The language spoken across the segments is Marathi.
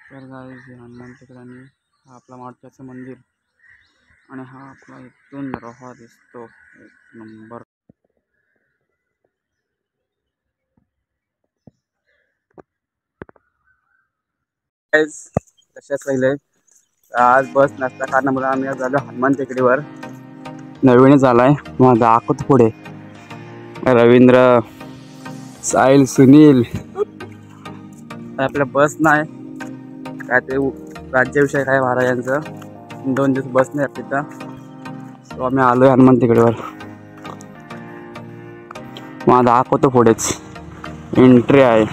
तर गाईज हे हनुमान टेकडी आणि हा आपला माडक्याचं मंदिर आणि हा आपला इथून रोहा दिसतो एक नंबर. गाईज कशाच राहिले आज बस नसल्या कारणामुळे आम्ही आज झालो हनुमान टेकडीवर. नवीन झालाय मग दाखवतो पुढे. रवींद्र, साहिल, सुनील. आपल्या बस नाही काय ते राज्याभिषेक काय महाराजांचं 2 दिवस बस नाही तिथं. सो आम्ही आलोय हनुमान टेकडीवर. मग दाखवतो पुढेच एंट्री आहे.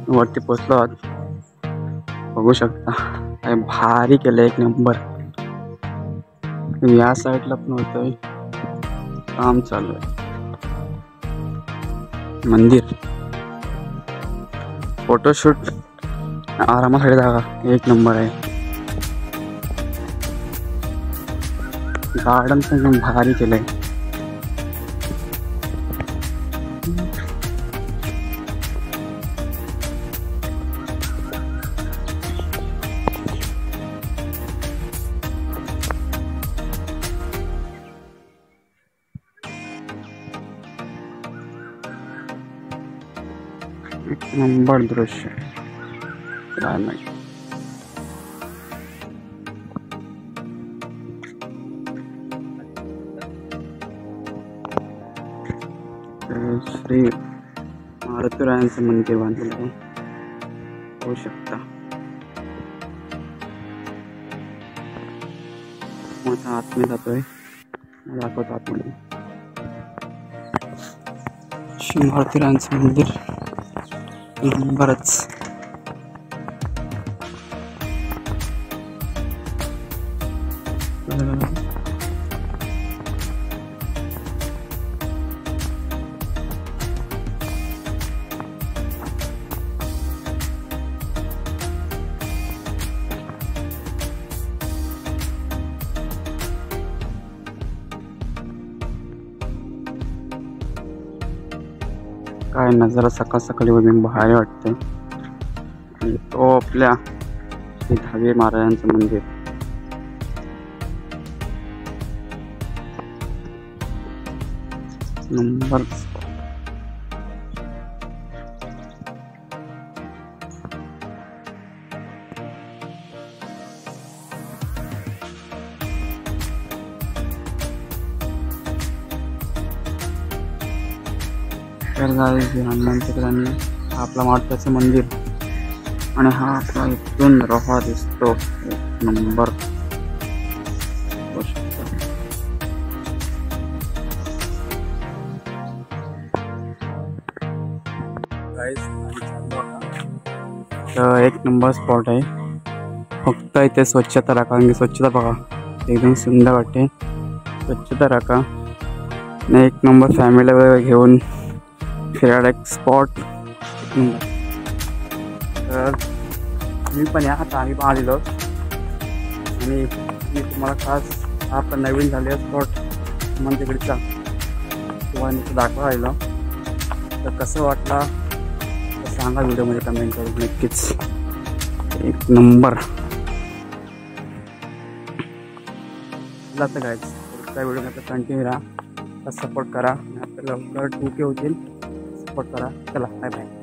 वरती पोचलो आहोत. बघू शकता काय भारी केलं एक नंबर. या साईडला पण होतंय काम चालू आहे. मंदिर फोटोशूट आरामासाठी जागा एक नंबर आहे. गार्डन पण भारी केलंय. एक नंबर दृश्य काय नाही. श्री मारुतीरायांचं मंदिर बांधलेलं आहे होऊ शकता. मग आतमध्ये जातोय दाखवतो आतमध्ये. श्री मारुतीरायांचं मंदिर नंबरच. काय नजारा सकाळ सकाळी बघून भारी वाटते. आणि तो आपल्या श्री दहावीर महाराजांचं मंदिर. नंबर हनुमान टेकडी आणि आपला माडक्याचं मंदिर आणि हा आपला इथून रोहा दिसतो एक नंबर. तर एक नंबर स्पॉट आहे. फक्त इथे स्वच्छता राखा. म्हणजे स्वच्छता बघा एकदम सुंदर वाटते. स्वच्छता राखा. एक नंबर फॅमिली वगैरे घेऊन फिरायला एक स्पॉट एक नंबर. तर मी पण या आता आम्ही पण आलेलो आणि मी तुम्हाला खास हा पण नवीन झालेला स्पॉट हनुमान टेकडीचा तुम्हाला दाखवा आलेलो. तर कसं वाटला तर सांगा व्हिडिओमध्ये कमेंट करून नक्कीच. एक नंबर. चला तर गाईज पुढच्या व्हिडिओमध्ये कंटिन्यू राहा, सपोर्ट करा आणि आपल्याला लवकर 2K होतील. सपोर्ट करा. चला बाय बाय.